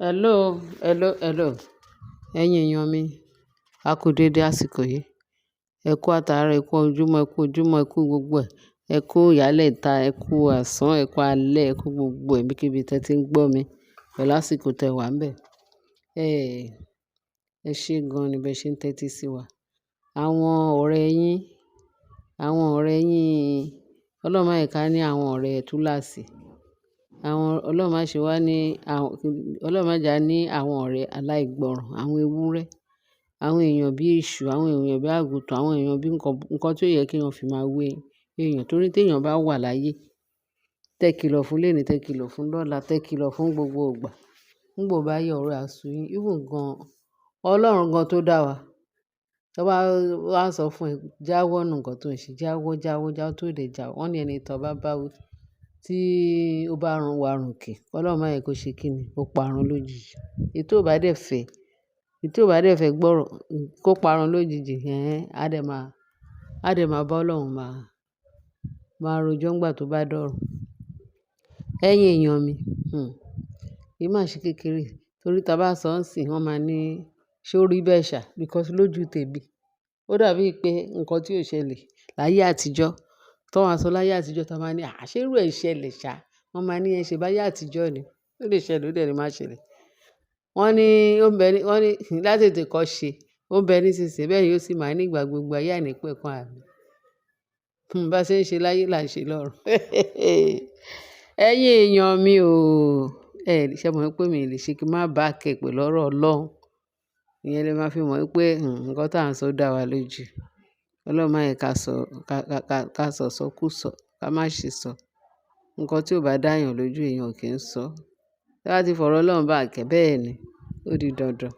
Hello, hello, hello. Ẹ̀yin èèyàn mi, a kú dédé àsìkò yìí. Ẹ kú àtàárọ̀, ẹ kú ojúmọ́, ẹ kú gbogbo ẹ̀. Ẹ kú ìyálẹ̀ta, ẹ kú àsán, ẹ kú alẹ́, ẹ kú gbogbo ẹ̀ níbikíbi tẹ́ ti ń gbọ́ mi. Pẹ̀lú àsìkò tẹ́ wà ńbẹ̀. Ẹ ẹ ṣé gan-an ni bẹ́ẹ̀ ṣe ń tẹ́tí sí wa. Àwọn ọ̀rẹ́ yín, Ọlọ́run má jẹ̀ ká ní àwọn ọ̀rẹ́ túláàsì. Ọlọ́run má ṣe wá ní Ọlọ́run má jà ní àwọn ọ̀rẹ́ aláìgbọràn, àwọn ewúrẹ́, àwọn èèyàn bí èṣù, àwọn èèyàn bí àgùntàn, àwọn èèyàn bí nǹkan tí ó yẹ kí èèyàn fi máa wé èèyàn. Torí tí èèyàn bá wà láyé, tẹ́ kìlọ̀ fún lénìí, tẹ́ kìlọ̀ fún lọ́la, tẹ́ kìlọ̀ fún gbogbo ìgbà. Nígbà ó bá yá ọ̀rọ̀ á sú yín. Even gan, Ọlọ́run gan tó dá wa, tó bá wá sọ fún ẹ, jáwọ́ nù nǹkan tó ń ṣe, jáwọ́ tó dẹ̀ jáwọ́. Wọ́n ní ẹni tán bá bá wí tí ó bá run warùn kì, Ọlọ́run má jẹ̀ kó ṣe kíni, kó parun lójijì. Èyí tí ó bá dẹ̀ fẹ́ gbọ́rọ̀ kó parun lójijì, á dẹ̀ máa bá Ọlọ́run máa rojọ́ nígbà tó bá dọ̀run. Ẹ̀yin èèyàn mi, kì í má ṣe kékeré. Torí tí a bá sọ ń sìn, wọ́n máa ní ṣé ó rí bẹ́ẹ̀ ṣá? Because lójú tèmi, ó dàbí pé nǹkan tí ò ṣẹlẹ̀ láyé àtijọ́, tó máa sọ láyé àtijọ́, tó máa ní ṣé irú ẹ̀ ṣẹlẹ̀ ṣá? Wọ́n máa ní ẹ ṣe báyé àtijọ́ ni. Ó lè ṣẹlẹ̀, ó dẹ̀ lè má ṣẹlẹ̀. Wọ́n ní láti tètè kọ́ ṣe, ó ń bẹ nísinsìnyí, bẹ́ẹ̀ ni ó sì máa ní ìgbà gbogbo ayé àìnípẹ̀kun àmín. Bá ṣe ń ṣe láyé là ń ṣe lọ́run. Ẹ̀yin èèyàn mi o, ṣé mọ̀ pé mi ò lè ṣe kí n má back ẹ̀ pẹ̀lú ọ̀rọ̀ Ọlọ́run. Ìyẹn lẹ máa fi mọ̀ pé nǹkan tí à ń sọ dá wa lójú. Ọlọ́run má jẹ̀ ká sọ sọkúsọ, ká má ṣe sọ. Nǹkan tí ò bá dá èèyàn lójú, èèyàn kì í sọ. Tí a bá ti fọ̀rọ̀ Ọlọ́run back ẹ̀, bẹ́ẹ̀ ni, ó di dandan.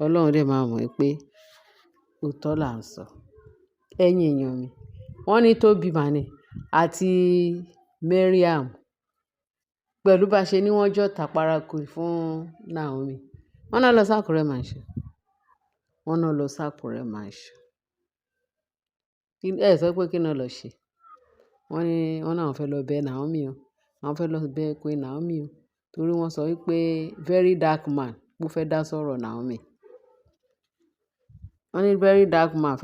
Ọlọ́run dẹ̀ máa mọ̀ pé òótọ́ là ń sọ. Ẹ̀yin èèyàn mi, wọ́n ní Tóbi màní àti Mariam pẹ̀lú bá ṣe ní wọ́n jọ́ta paraku fún Naomi. Wọ́n náà lọ s'Ákúrẹ́ Mansion. Ẹ sọ pé kí ni wọ́n lọ ṣe? Wọ́n náà fẹ́ lọ bẹ Naomi o. Àwọn fẹ́ lọ bẹ Queen Naomi o. Torí wọ́n sọ wípé very dark man ló fẹ́ dá sọ́rọ̀ Naomi. Wọ́n ní very dark man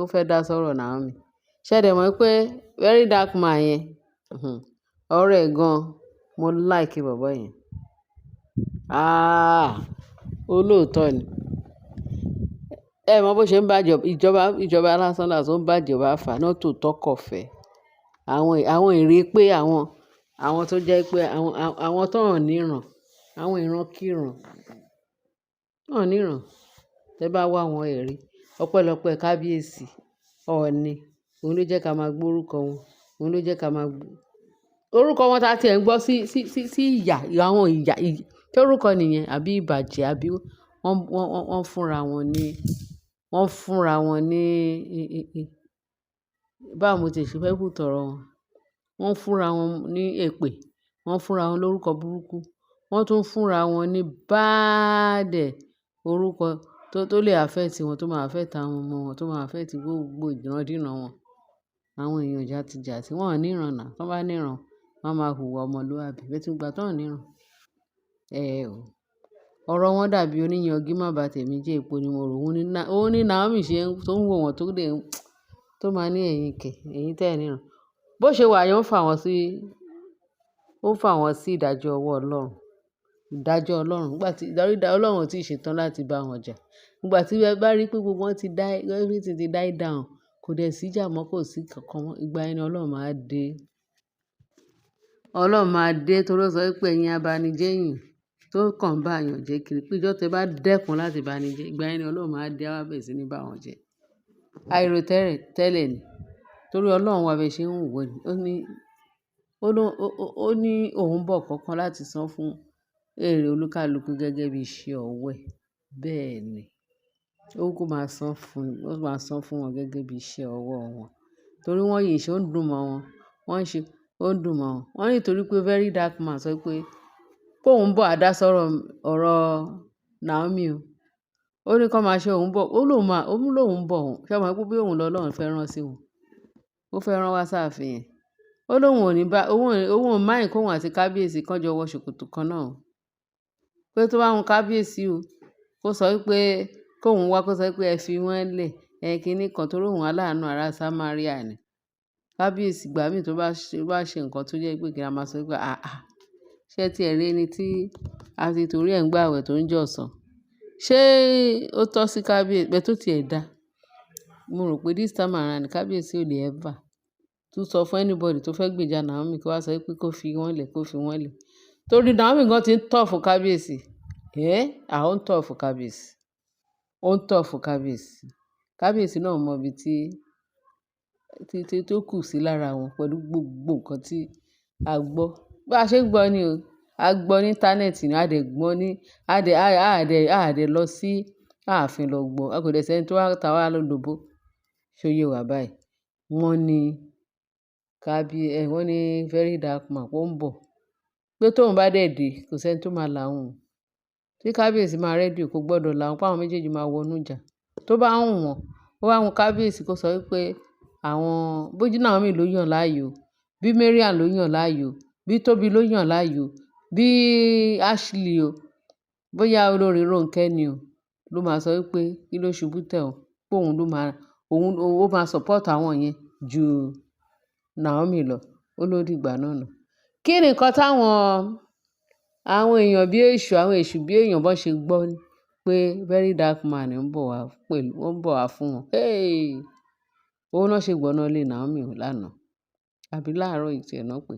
ó fẹ́ dá sọ́rọ̀ Naomi. Ṣé ẹ dẹ̀ mọ̀ pé very dark man yẹn, ọ̀rọ̀ ẹ̀ gan-an, mo like bọ̀bọ́ yẹn. Olóòótọ́ ni. Ẹ mọ̀ bó ṣe ń bá ìjọba lásán lásán ń bá ìjọba fà náà tó tọkọ̀ fẹ́. Àwọn èrè pé àwọn tó jẹ́ pé àwọn tó hàn níran, àwọn ìran kíran, hàn níran. Tẹ bá wá àwọn ẹ̀rí, ọpẹ́lọpẹ́ kábíyèsí, Ọọ̀ni, òun ló jẹ́ ká máa gbọ́ orúkọ wọn. Òun ló jẹ́ ká máa gbọ́ orúkọ wọn tá tí ẹ̀ ń gbọ́ sí ìyà, àwọn ìyà, tí orúkọ nìyẹn àbí ìbàjẹ́ àbí wọ́n fúnra wọn ní báwo mo ti ṣe fẹ́ bù tọrọ wọn. Wọ́n fúnra wọn ní èpè, wọ́n fúnra wọn lórúkọ burúkú, wọ́n tún fúnra wọn ní bad orúkọ tó lè affect wọn, tó máa affect àwọn ọmọ wọn, tó máa affect gbogbo ìrandíran wọn. Àwọn èèyàn jàtijàti, wọ́n ò níran náà. Tí wọ́n bá níran, wọ́n máa hùwà ọmọlúwàbí. Bẹ́ẹ̀ tí ìgbà tí wọ́n ò níran. Ọ̀rọ̀ wọn dàbí oníyanjú má bá tèmi jẹ́ èpo ni mo rò. Òun ní Naomi ṣe tó ń wò wọ́n tó máa ní ẹ̀yin kẹ̀, ẹ̀yin tẹ́ ẹ níran. Bó ṣe wà yẹn, ó fà wọ́n sí ìdájọ́ ọwọ́ Ọlọ́run. Ìdájọ́ Ọlọ́run. Nígbà tí Ọlọ́run ò tí ì ṣetán láti bá wọn jà. Nígbà tí ẹ bá rí pé gbogbo wọn everything ti die down, kò dẹ̀ sí ìjà mọ́, kò sí kankan mọ́. Ìgbà yẹn ni Ọlọ́run máa dé. Ọlọ́run máa dé torí ó sọ wípé ẹ̀yin abanijẹ́ yìí tó kàn bá èèyàn jẹ́ kiri. Pé ìjọ́ tẹ bá dẹ́kun láti bá ni jẹ́, ìgbà yẹn ni Ọlọ́run máa dé, á wá bẹ̀rẹ̀ sí ní bá wọn jẹ́. Àìrò tẹ́lẹ̀ ni. Torí Ọlọ́run wa bẹ́ẹ̀ ṣe ń wò ni. Ó ní òun bọ̀ kankan láti san fún èrè olúkálùkù gẹ́gẹ́ bí iṣẹ́ ọwọ́ ẹ̀. Bẹ́ẹ̀ ni. Ó kú máa san fún wọn gẹ́gẹ́ bí iṣẹ́ ọwọ́ wọn. Torí wọ́n yìí ṣe ó ń dùn mọ́ wọn. Ó ń dùn mọ́ wọn. Wọ́n ní torí pé very dark man sọ pé òun bọ̀ á dá sọ́rọ̀ ọ̀rọ̀ Naomi o. Ó ní kó máa ṣe òun bọ̀. Ó lóun bọ̀ òun. Ṣé o mọ̀ pé bí òun lọ Ọlọ́run fẹ́ rán sí wọn? Ó fẹ́ rán wá sáàfin yẹn. Ó lóun ò mind kóhun àti kábíyèsí kan jọ wọ ṣòkòtò kan náà. pé tó bá wù kábíyèsí o, kó sọ wípé kóun wá kó sọ wípé ẹ fi wọ́n lẹ̀, kinní kan torí òun aláàánú ará Sámáríà ni. Kábíyèsí ìgbà míì tó bá ṣe nǹkan tó jẹ́ pé kí a máa sọ wípé ṣé tí ẹ rí ẹni tí a ti torí ẹ̀ ń gbààwẹ̀ tó ń jọ̀sán. Ṣé ó tọ́ sí kábíyèsí pé tó tiẹ̀ dá? Mo rò pé this time around kábíyèsí ò lè ever tún sọ fún anybody tó fẹ́ gbèjà Naomi kó wá sọ wípé kó fi wọ́n lẹ̀, kó fi wọ́n lẹ̀. Torí Naomi gan ti ń tọ̀ fún kábíyèsí. Ó ń tọ̀ fún kábíyèsí. Ó ń tọ̀ fún kábíyèsí. Kábíyèsí náà mọ ibi tí tó kù sí lára wọn pẹ̀lú gbogbo nǹkan tí a gbọ́. Bí a ṣe ń gbọ́ ni o, a gbọ́ ní íńtánẹ́ẹ̀tì ni, a dẹ̀ gbọ́ ní, a dẹ̀ lọ sí ààfin lọ gbọ́. A kò dẹ̀ sẹ́ni tó wá ta wá lólobó. Ṣé ó yé wa báyìí? Wọ́n ní very dark man ó ń bọ̀. Pé tóun bá dẹ̀ dé, kò sẹ́ni tó máa là òun. Tí kábíyèsí máa rẹ́dì kò gbọ́dọ̀ là òun pé àwọn méjèèjì máa wọnú ìjà. Tó bá wù wọ́n, ó wá wù kábíyèsí kó sọ wípé bójú Naomi ló yàn láàyò, bí Mariam ló yàn láàyò, bí Tóbi ló yàn láàyò, bí Ashley o, bóyá olórí Rónkẹ́ ni o, ló máa sọ wípé kí ló ṣubú tẹ̀ ọ́, pé ó máa support àwọn yẹn ju Naomi lọ. Ó ló dìgbà náà nà. Kí ni nǹkan àwọn èèyàn bí èṣù, àwọn èṣù bí èèyàn bọ́ ṣe gbọ́ pé very dark man ń bọ̀ wá fún wọn. Owó náà ṣe gbọ́ná lé Naomi lánàá. Àbí láàárọ̀ ìtẹ̀ náà pé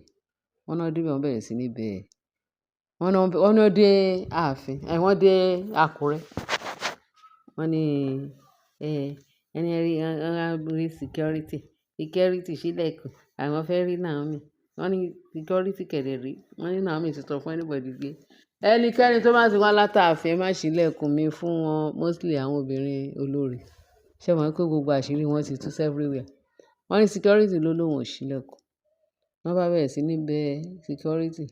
wọ́n náà débẹ̀ wọ́n bẹ̀rẹ̀ sí ní bẹ̀ ẹ́. Wọ́n náà dé ààfin, wọ́n dé Àkúrẹ́. Wọ́n ní ẹni rí security sílẹ̀kùn, àwọn fẹ́ rí Naomi. Wọ́n ní security kẹ̀dẹ̀ rí. Wọ́n ní Naomi ti sọ fún anybody pé ẹnikẹ́ni tó bá ti wá látààfin má ṣílẹ̀kùn mi fún wọn, mostly àwọn obìnrin olórí. Ṣé mọ̀ pé gbogbo àṣírí wọn ti tú everywhere. Wọ́n ní security ló lóun ò ṣílẹ̀kùn. Wọ́n bá bẹ̀rẹ̀ sí ní bẹ̀ security.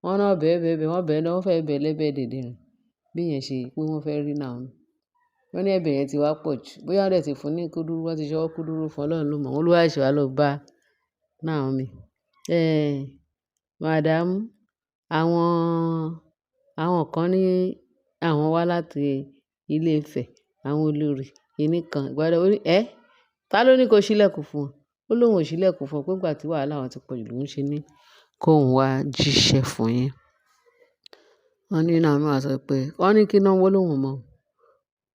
Wọ́n náà bẹ̀ẹ́, wọ́n fẹ́ bẹ̀ lẹ́bẹ̀ẹ́ dèdèrìn. Bí yẹn ṣe pé wọ́n fẹ́ rí Naomi. Wọ́n ní ẹ̀bẹ̀ yẹn ti wá pọ̀ jù. Bóyá wọ́n dẹ̀ ti fún ní kúdúrú, wọ́n ti ṣọwọ́ kúdúrú fún Ọlọ́run ló mọ̀. Wọ́n ló wá ṣe wá lọ bá Naomi. Madam, àwọn kan ní àwọn wá láti Ilé Ifẹ̀, àwọn olórí kìíní kan. Ìgbàdàn ó ní ta ló ní kó ṣílẹ̀kùn fún wọn? Ó lóun ò ṣílẹ̀kùn fún wọn pé ìgbà tí wàhálà wọn ti pọ̀ jù lòun ṣe ní kóun wá jíṣẹ́ fún yín. Wọ́n ní Naomi wá sọ pé wọ́n ní kí náà wọ́n lóun mọ̀.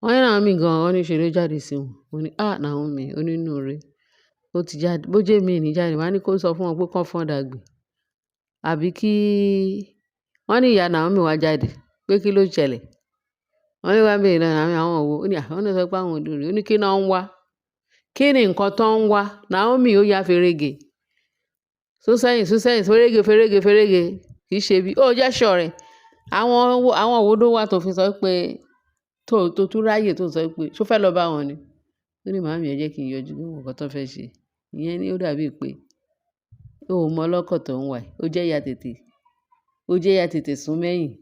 Wọ́n ní Naomi gan, wọ́n ní ṣe ló jáde sí wọn. Wọ́n ní Naomi onínúure. Ó ti jáde, bó jẹ́ mi ní jáde, wọ́n á ní kó sọ fún wọn pé kán fọ́n dàgbé. Àbí wọ́n ní ìyá Naomi wá jáde pé kí ló ṣẹlẹ̀. Wọ́n ní wá bèèrè lọ́wọ́ Naomi àwọn òwò. Ó ní àwọn náà sọ pé àwọn olórí. Ó ní kí náà ń wá. Kí ni nǹkan tó ń wá? Naomi ó ya ferege. Sún sẹ́yìn, ferege. Kì í ṣe bí. Ó jẹ́ ṣọ̀rẹ́. Àwọn òwò ló wá tó fi sọ pé tó tún ráyè tó sọ pé ṣó fẹ́ lọ bá wọn ni. Ó ní màámi ẹ jẹ́ kí n yọjú bí nǹkan tó fẹ́ ṣe. Ìyẹn ni ó dàbí pé ó mọ ọlọ́kọ̀ tó ń wà. Ó jẹ́ ya tètè sún mẹ́yìn.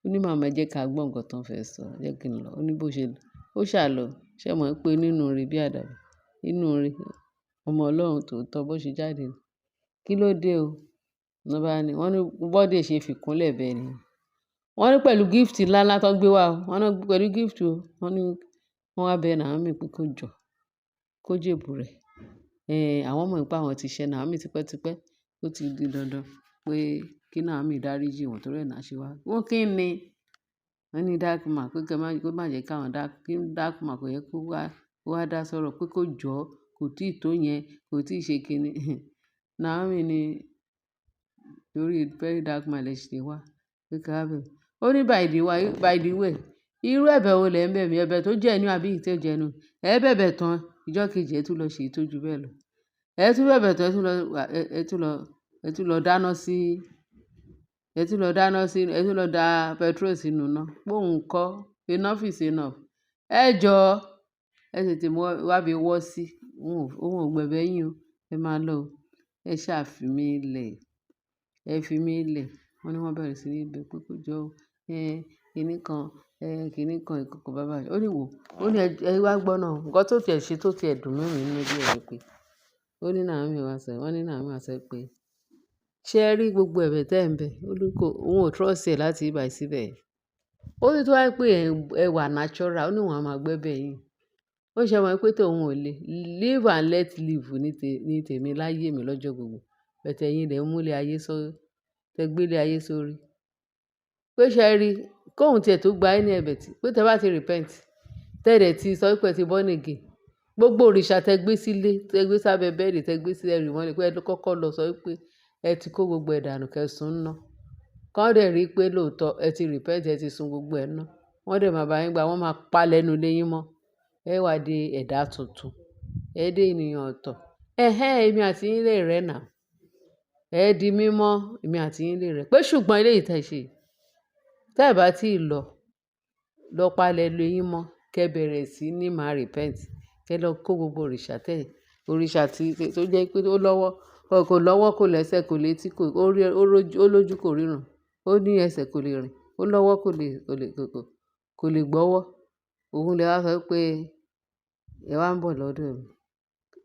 Ó ní màmá ẹ jẹ́ ká gbọ́ nǹkan tó fẹ́ sọ. Jẹ́ kí n lọ. Ó ní bó ṣe lọ. Ó ṣàlọ. Ṣé mọ̀ pé nínú rẹ̀ bí àdàbà. Nínú rẹ̀ ọmọ Ọlọ́run tòótọ́ bó ṣe jáde. Kí ló dé o? Wọ́n ní bọ́dẹ̀ ṣe fìkúnlẹ̀ bẹ́ẹ̀ ni. Wọ́n ní pẹ̀lú gift ńlá tó gbé wá o. Wọ́n ní pẹ̀lú gift o. Wọ́n ní wọ́n wá bẹ Naomi pé kó jọ, kó jèbù rẹ̀. Àwọn mọ̀ pé àwọn ti ṣẹ Naomi tipẹ́tipẹ́. Ó ti di dandan pé kí Naomi dáríjì wọ́n torí ẹ̀ náà ṣe wá. Wọ́n kí ni? Wọ́n ní dark man pé kó má jẹ́ káwọn dark man kò yẹ kó wá dá sọ̀rọ̀ pé kó jọ, kò tí ì tó yẹn, kò tí ì ṣe kíni. Naomi ní torí very dark man lè ṣe wá. Pé ká bẹ̀. Ó ní by the way, irú ẹ̀bẹ̀ wo lẹ̀ ń bẹ̀ mí? Ẹ̀bẹ̀ tó jẹ́ ẹnu àbí ìtẹ́ jẹ́ ẹnu? Ẹ bẹ̀bẹ̀ tán, ìjọ́ kejì ẹ tún lọ ṣe ìtọ́jú bẹ́ẹ̀ lọ. Ẹ tún bẹ̀bẹ̀ tán, ẹ tún lọ dáná sí, ẹ tún lọ da petrol sínú iná. Póun kọ́, enough is enough. Ẹ jọ̀ọ́, ẹ tètè wá bí wọ́ sí. Òun ò gbẹ̀bẹ̀ yín o. Ẹ máa lọ o. Ẹ ṣáà fi mí lẹ̀. Ẹ fi mí lẹ̀. Wọ́n ní wọ́n bẹ̀rẹ̀ sí ní bẹ̀ pé kó jọ o. Kíní kan ìkọ̀kọ̀ bàbá rẹ̀. Ó ní wò. Ó ní ẹ wá gbọ́ náà. Nǹkan tó tiẹ̀ ṣe tó tiẹ̀ dùn mí nínú bí ẹ̀ pé. Wọ́n ní Naomi wá sọ pé ṣé ẹ rí gbogbo ẹ̀bẹ̀ tẹ́ ẹ̀ ń bẹ̀? Ó ní òun ò trust ẹ láti ibà síbẹ̀. Ó ní tó bá jẹ́ pé ẹ wà natural, ó ní òun á máa gbẹ́bẹ̀ yín. Ó ṣe mọ̀ pé tòun ò le. Live and let live ní tèmi láyé mi lọ́jọ́ gbogbo. But ẹ̀yin lẹ̀ ń múlé ayé tẹ gbélé ayé sórí. Pé ṣé ẹ rí, kóhun tiẹ̀ tó gba yín ní ẹ̀bẹ̀ tí, pé tẹ bá ti repent, tẹ dẹ̀ ti sọ pé ẹ ti born again. Gbogbo òrìṣà tẹ gbé sílé, tẹ gbé sábẹ́ bẹ́ẹ̀dì, tẹ gbé sí ẹrù mọ́lẹ̀, pé ẹ kọ́kọ́ lọ sọ pé ẹ ti kó gbogbo ẹ̀ dànù kẹsùn ná. Kán dẹ̀ rí pé lóòótọ́ ẹ ti repent, ẹ ti sun gbogbo ẹ̀ ná. Wọ́n dẹ̀ máa bá yín gbà, wọ́n máa pa lẹ́nu lé yín mọ́. Ẹ wá di ẹ̀dá tuntun. Ẹ dé ènìyàn ọ̀tọ̀. Ẹ̀hẹ́n, èmi àti yín lè rẹ́ now. Ẹ di mímọ́, èmi àti yín lè rẹ́. Pé ṣùgbọ́n eléyìí tẹ ṣe, tẹ bá tí ì lọ pa lẹ́nu yín mọ́, kẹ bẹ̀rẹ̀ sí ní máa repent. Kẹ lọ kó gbogbo òrìṣà tó jẹ́ pé ó lọ́wọ́, kò lọ́wọ́, kò lẹ́sẹ̀, kò létí, ó lójú kò ríran, ó ní ẹsẹ̀ kò lè rìn, ó lọ́wọ́ kò lè gbọ́wọ́. Òun lè wá sọ pé ẹ wá ń bọ̀ lọ́dọ̀ mi.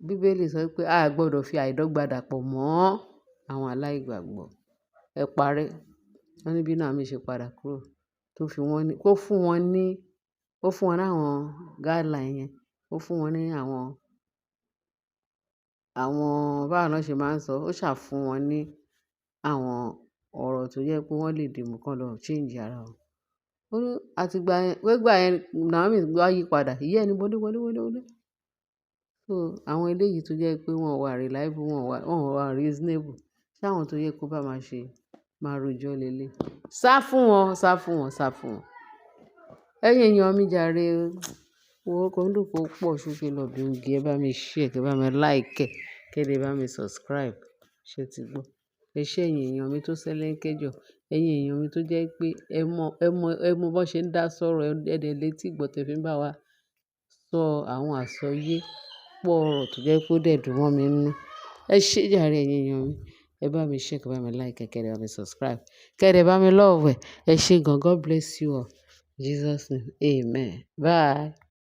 Bíbélì sọ pé a gbọdọ̀ fi àìdọ́gba dàpọ̀ mọ́ àwọn aláìgbàgbọ́. Ẹ parẹ́. Wọ́n ní bí Naomi ṣe padà kúrò, ó fún wọn ní àwọn guideline yẹn, ó fún wọn ní àwọn báwo náà ṣe máa ń sọ, ó ṣà fún wọn ní àwọn ọ̀rọ̀ tó jẹ́ pé wọ́n lè dìmú kán lọ change ara wọn. Ó ní àtìgbà yẹn, nígbà yẹn Naomi wá yí padà, ìyá ẹni wọlé. So àwọn eléyìí tó jẹ́ pé wọ́n wà reliable, wọ́n wà reasonable. Ṣé àwọn tó yẹ kó bá máa rojọ́ lélẹ̀? Sá fún wọn. Ẹ̀yin èèyàn mi jàre, owó kan dùn kó pọ̀ ṣókè lọ bí oge. Ẹ bá mi share, kẹ bá mi like, kẹ dẹ̀ bá mi subscribe. Ṣé ti gbọ́? Ẹ ṣé ẹ̀yin èèyàn mi tó sẹ́lẹ̀ńkẹ́jọ. Ẹ̀yin èèyàn mi tó jẹ́ pé ẹ mọ bó ṣe ń dá sọ̀rọ̀, ẹ dẹ̀ létí ìgbọ́ tẹ fi ń bá wa sọ àwọn àsọyé pọ̀ ọ̀rọ̀ tó jẹ́ pé ó dẹ̀ dùn mọ́ mi nínú. Ẹ ṣé jàre ẹ̀yin èèyàn mi. Ẹ bá mi share, kẹ bá mi like, kẹ dẹ̀ bá mi subscribe. Kẹ dẹ̀ bá mi love ẹ. Ẹ ṣé gan. God bless you all. In Jesus' name. Amen. Bye.